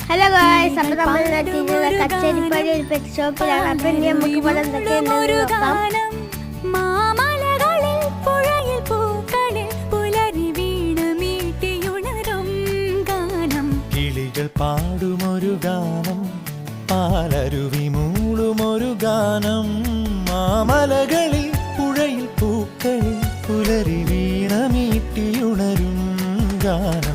Hello guys, അപ്പോൾ നമ്മൾ എത്തിയിട്ടുള്ളത് കച്ചേരിപ്പടി ഒരു പെറ്റ് ഷോപ്പിലാണ്. അപ്പം ഇനി നമുക്ക് ഇവിടെ എന്തൊക്കെയുണ്ടെന്ന് നോക്കാം. കിളികൾ പാടുമൊരു ഗാനം, പാലരുവി മൂളുമൊരു ഗാനം, മാമലകളിൽ പുഴയിൽ പൂക്കളിൽ പുലരി വീണമീട്ടിയുണരും ഗാനം.